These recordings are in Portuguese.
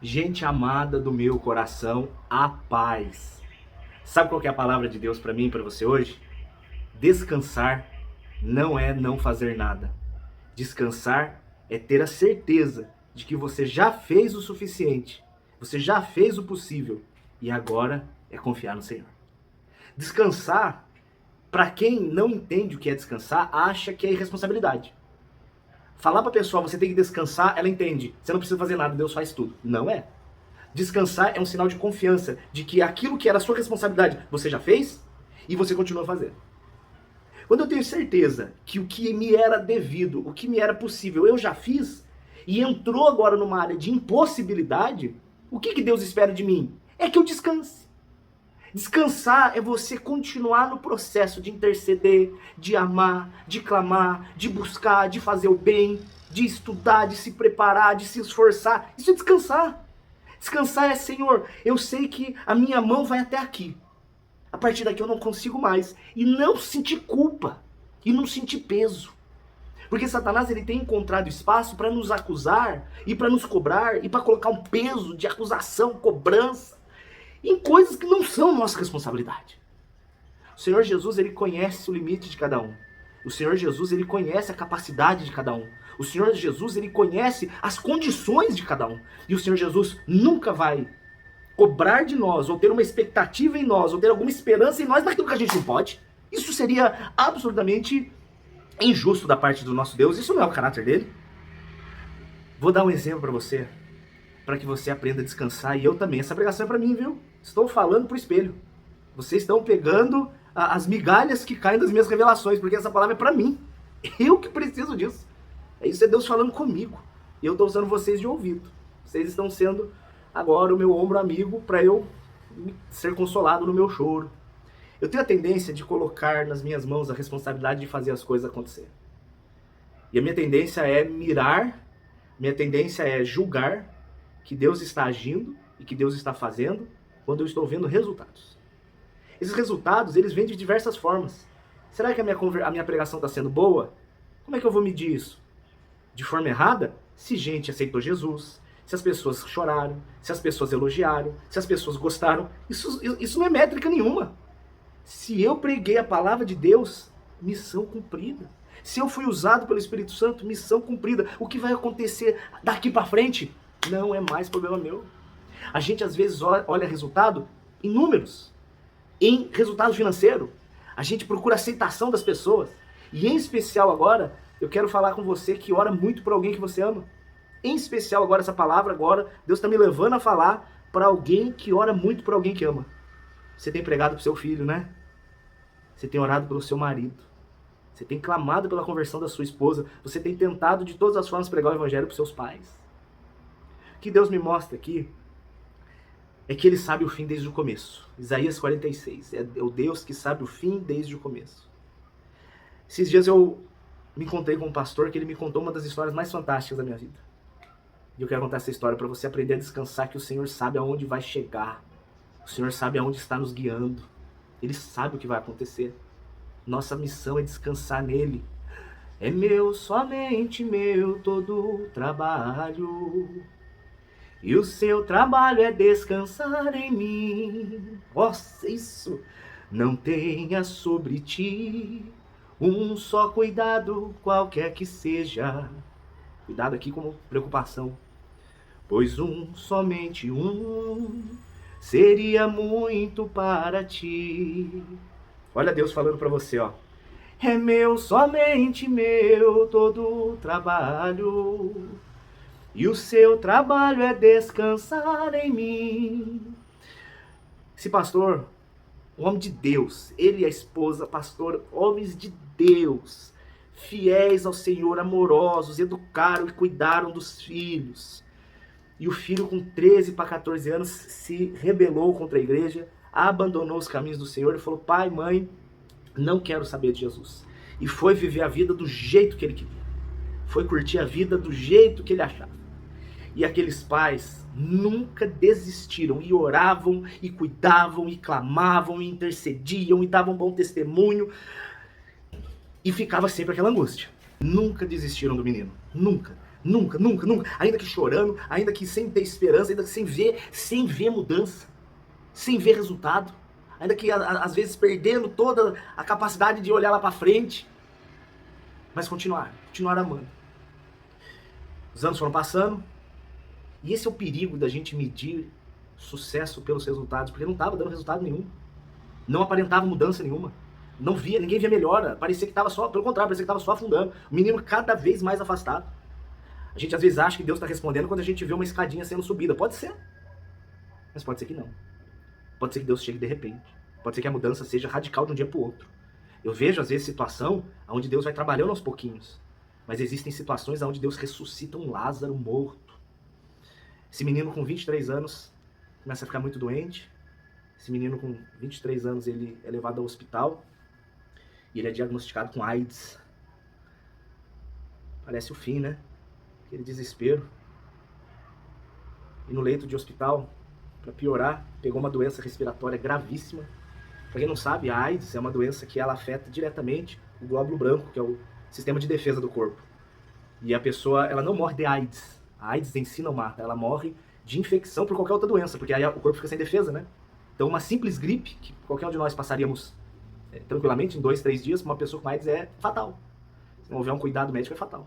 Gente amada do meu coração, a paz. Sabe qual que é a palavra de Deus para mim e para você hoje? Descansar não é não fazer nada. Descansar é ter a certeza de que você já fez o suficiente. Você já fez o possível e agora é confiar no Senhor. Descansar, para quem não entende o que é descansar, acha que é irresponsabilidade. Falar para a pessoa, você tem que descansar, ela entende. Você não precisa fazer nada, Deus faz tudo. Não é. Descansar é um sinal de confiança, de que aquilo que era sua responsabilidade, você já fez e você continua fazendo. Quando eu tenho certeza que o que me era devido, o que me era possível, eu já fiz, e entrou agora numa área de impossibilidade, o que Deus espera de mim? É que eu descanse. Descansar é você continuar no processo de interceder, de amar, de clamar, de buscar, de fazer o bem, de estudar, de se preparar, de se esforçar. Isso é descansar. Descansar é, Senhor, eu sei que a minha mão vai até aqui. A partir daqui eu não consigo mais. E não sentir culpa. E não sentir peso. Porque Satanás ele tem encontrado espaço para nos acusar e para nos cobrar e para colocar um peso de acusação, cobrança em coisas que não são nossa responsabilidade. O Senhor Jesus, ele conhece o limite de cada um. O Senhor Jesus, ele conhece a capacidade de cada um. O Senhor Jesus, ele conhece as condições de cada um. E o Senhor Jesus nunca vai cobrar de nós, ou ter uma expectativa em nós, ou ter alguma esperança em nós naquilo que a gente não pode. Isso seria absolutamente injusto da parte do nosso Deus. Isso não é o caráter dele. Vou dar um exemplo para você, para que você aprenda a descansar, e eu também. Essa pregação é para mim, viu? Estou falando pro espelho. Vocês estão pegando as migalhas que caem das minhas revelações, porque essa palavra é para mim. Eu que preciso disso. Isso é Deus falando comigo. E eu estou usando vocês de ouvido. Vocês estão sendo agora o meu ombro amigo para eu ser consolado no meu choro. Eu tenho a tendência de colocar nas minhas mãos a responsabilidade de fazer as coisas acontecer. E a minha tendência é mirar, minha tendência é julgar que Deus está agindo e que Deus está fazendo quando eu estou vendo resultados. Esses resultados, eles vêm de diversas formas. Será que a minha pregação está sendo boa? Como é que eu vou medir isso? De forma errada? Se gente aceitou Jesus, se as pessoas choraram, se as pessoas elogiaram, se as pessoas gostaram, isso não é métrica nenhuma. Se eu preguei a palavra de Deus, missão cumprida. Se eu fui usado pelo Espírito Santo, missão cumprida. O que vai acontecer daqui para frente não é mais problema meu. A gente às vezes olha resultado em números, em resultado financeiro. A gente procura aceitação das pessoas. E em especial agora, eu quero falar com você que ora muito por alguém que você ama. Em especial agora, essa palavra agora, Deus está me levando a falar para alguém que ora muito por alguém que ama. Você tem pregado para o seu filho, né? Você tem orado pelo seu marido. Você tem clamado pela conversão da sua esposa. Você tem tentado de todas as formas pregar o evangelho para os seus pais. O que Deus me mostra aqui é que Ele sabe o fim desde o começo. Isaías 46. É o Deus que sabe o fim desde o começo. Esses dias eu me encontrei com um pastor que ele me contou uma das histórias mais fantásticas da minha vida. E eu quero contar essa história para você aprender a descansar, que o Senhor sabe aonde vai chegar. O Senhor sabe aonde está nos guiando. Ele sabe o que vai acontecer. Nossa missão é descansar nele. É meu, somente meu, todo o trabalho. E o seu trabalho é descansar em mim. Nossa, isso! Não tenha sobre ti um só cuidado, qualquer que seja. Cuidado aqui com preocupação. Pois somente um, seria muito para ti. Olha Deus falando para você, ó. É meu, somente meu, todo o trabalho. E o seu trabalho é descansar em mim. Esse pastor, um homem de Deus, ele e a esposa, pastor, homens de Deus, fiéis ao Senhor, amorosos, educaram e cuidaram dos filhos. E o filho com 13 para 14 anos se rebelou contra a igreja, abandonou os caminhos do Senhor e falou: pai, mãe, não quero saber de Jesus. E foi viver a vida do jeito que ele queria. Foi curtir a vida do jeito que ele achava. E aqueles pais nunca desistiram e oravam e cuidavam e clamavam e intercediam e davam bom testemunho. E ficava sempre aquela angústia. Nunca desistiram do menino. Nunca. Nunca, nunca, nunca. Ainda que chorando, ainda que sem ter esperança, ainda que sem ver mudança, sem ver resultado. Ainda que às vezes perdendo toda a capacidade de olhar lá para frente. Mas continuar amando. Os anos foram passando. E esse é o perigo da gente medir sucesso pelos resultados, porque não estava dando resultado nenhum. Não aparentava mudança nenhuma. Não via, ninguém via melhora. Parecia que estava só, pelo contrário, parecia que estava só afundando. O menino cada vez mais afastado. A gente às vezes acha que Deus está respondendo quando a gente vê uma escadinha sendo subida. Pode ser. Mas pode ser que não. Pode ser que Deus chegue de repente. Pode ser que a mudança seja radical de um dia para o outro. Eu vejo às vezes situação onde Deus vai trabalhando aos pouquinhos. Mas existem situações onde Deus ressuscita um Lázaro morto. Esse menino com 23 anos começa a ficar muito doente. Esse menino com 23 anos ele é levado ao hospital. E ele é diagnosticado com AIDS. Parece o fim, né? Aquele desespero. E no leito de hospital, para piorar, pegou uma doença respiratória gravíssima. Para quem não sabe, a AIDS é uma doença que ela afeta diretamente o glóbulo branco, que é o sistema de defesa do corpo. E a pessoa, ela não morre de AIDS. A AIDS em si não mata, ela morre de infecção por qualquer outra doença, porque aí o corpo fica sem defesa, né? Então uma simples gripe, que qualquer um de nós passaríamos tranquilamente em 2, 3 dias, para uma pessoa com AIDS é fatal. Se não houver um cuidado médico, é fatal.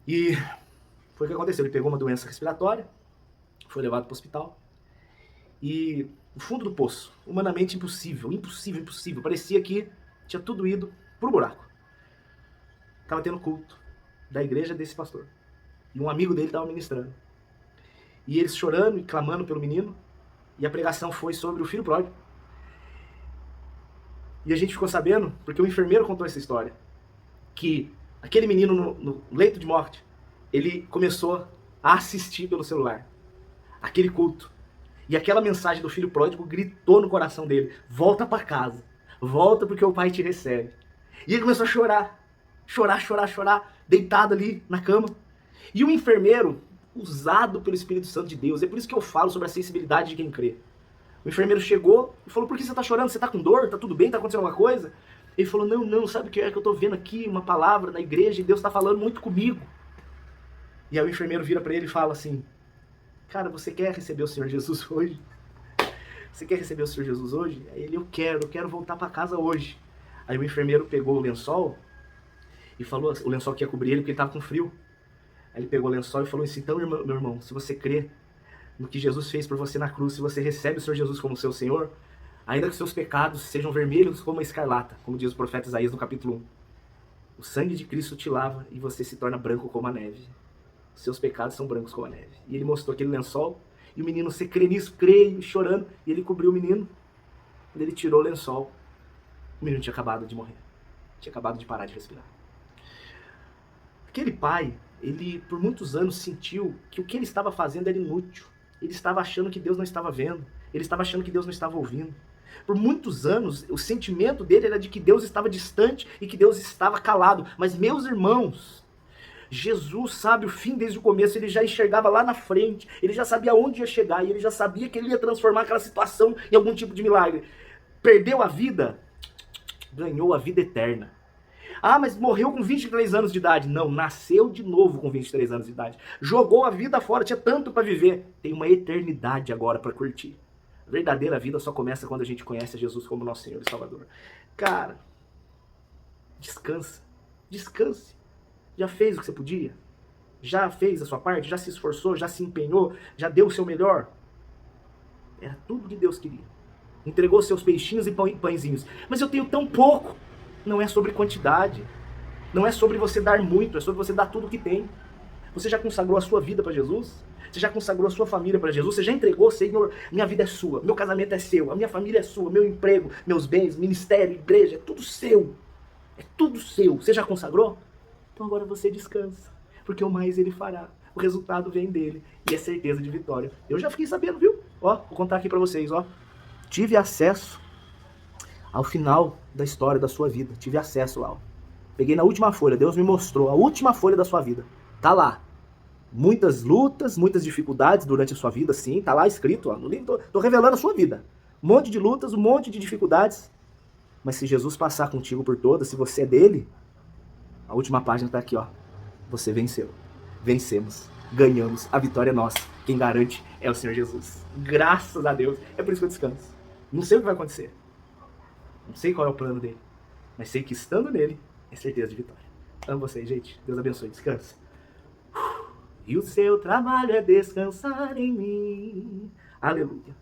E foi o que aconteceu. Ele pegou uma doença respiratória, foi levado para o hospital. E o fundo do poço, humanamente impossível, impossível. Parecia que tinha tudo ido pro buraco. Estava tendo culto da igreja desse pastor. E um amigo dele estava ministrando. E eles chorando e clamando pelo menino. E a pregação foi sobre o filho pródigo. E a gente ficou sabendo, porque o enfermeiro contou essa história, que aquele menino no leito de morte, ele começou a assistir pelo celular aquele culto. E aquela mensagem do filho pródigo gritou no coração dele: volta para casa, volta porque o pai te recebe. E ele começou a chorar, deitado ali na cama. E o enfermeiro, usado pelo Espírito Santo de Deus, é por isso que eu falo sobre a sensibilidade de quem crê. O enfermeiro chegou e falou: por que você está chorando? Você está com dor? Está tudo bem? Está acontecendo alguma coisa? Ele falou: não, sabe o que é que eu estou vendo aqui? Uma palavra na igreja e Deus está falando muito comigo. E aí o enfermeiro vira para ele e fala assim: cara, você quer receber o Senhor Jesus hoje? Você quer receber o Senhor Jesus hoje? Aí ele: eu quero voltar para casa hoje. Aí o enfermeiro pegou o lençol e falou, o lençol que ia cobrir ele porque ele estava com frio. Aí ele pegou o lençol e falou assim: então, meu irmão, se você crê no que Jesus fez por você na cruz, se você recebe o Senhor Jesus como seu Senhor, ainda que seus pecados sejam vermelhos como a escarlata, como diz o profeta Isaías no capítulo 1, o sangue de Cristo te lava e você se torna branco como a neve. Seus pecados são brancos como a neve. E ele mostrou aquele lençol, e o menino: você crê nisso? Crê, chorando. E ele cobriu o menino. Quando ele tirou o lençol, o menino tinha acabado de morrer. Tinha acabado de parar de respirar. Aquele pai, ele por muitos anos sentiu que o que ele estava fazendo era inútil. Ele estava achando que Deus não estava vendo. Ele estava achando que Deus não estava ouvindo. Por muitos anos, o sentimento dele era de que Deus estava distante e que Deus estava calado. Mas, meus irmãos, Jesus sabe o fim desde o começo. Ele já enxergava lá na frente. Ele já sabia onde ia chegar. E ele já sabia que ele ia transformar aquela situação em algum tipo de milagre. Perdeu a vida, ganhou a vida eterna. Ah, mas morreu com 23 anos de idade. Não, nasceu de novo com 23 anos de idade. Jogou a vida fora, tinha tanto para viver. Tem uma eternidade agora para curtir. A verdadeira vida só começa quando a gente conhece Jesus como nosso Senhor e Salvador. Cara, descansa. Descanse. Já fez o que você podia? Já fez a sua parte? Já se esforçou? Já se empenhou? Já deu o seu melhor? Era tudo que Deus queria. Entregou seus peixinhos e pãezinhos. Mas eu tenho tão pouco. Não é sobre quantidade. Não é sobre você dar muito. É sobre você dar tudo o que tem. Você já consagrou a sua vida para Jesus? Você já consagrou a sua família para Jesus? Você já entregou: Senhor, minha vida é sua, meu casamento é seu, a minha família é sua, meu emprego, meus bens, ministério, igreja, é tudo seu. É tudo seu. Você já consagrou? Então agora você descansa, porque o mais ele fará. O resultado vem dele e é certeza de vitória. Eu já fiquei sabendo, viu? Ó, vou contar aqui para vocês, ó. Tive acesso ao final da história da sua vida. Tive acesso lá, ó. Peguei na última folha, Deus me mostrou a última folha da sua vida. Tá lá. Muitas lutas, muitas dificuldades durante a sua vida, sim. Tá lá escrito, ó, no livro. Tô revelando a sua vida. Um monte de lutas, um monte de dificuldades. Mas se Jesus passar contigo por todas, se você é dele, a última página tá aqui, ó. Você venceu. vencemos, ganhamos, a vitória é nossa. Quem garante é o Senhor Jesus. Graças a Deus. É por isso que eu descanso. Não sei o que vai acontecer. Não sei qual é o plano dele. Mas sei que estando nele, é certeza de vitória. Amo vocês, gente. Deus abençoe. Descansa. E o seu trabalho é descansar em mim. Aleluia.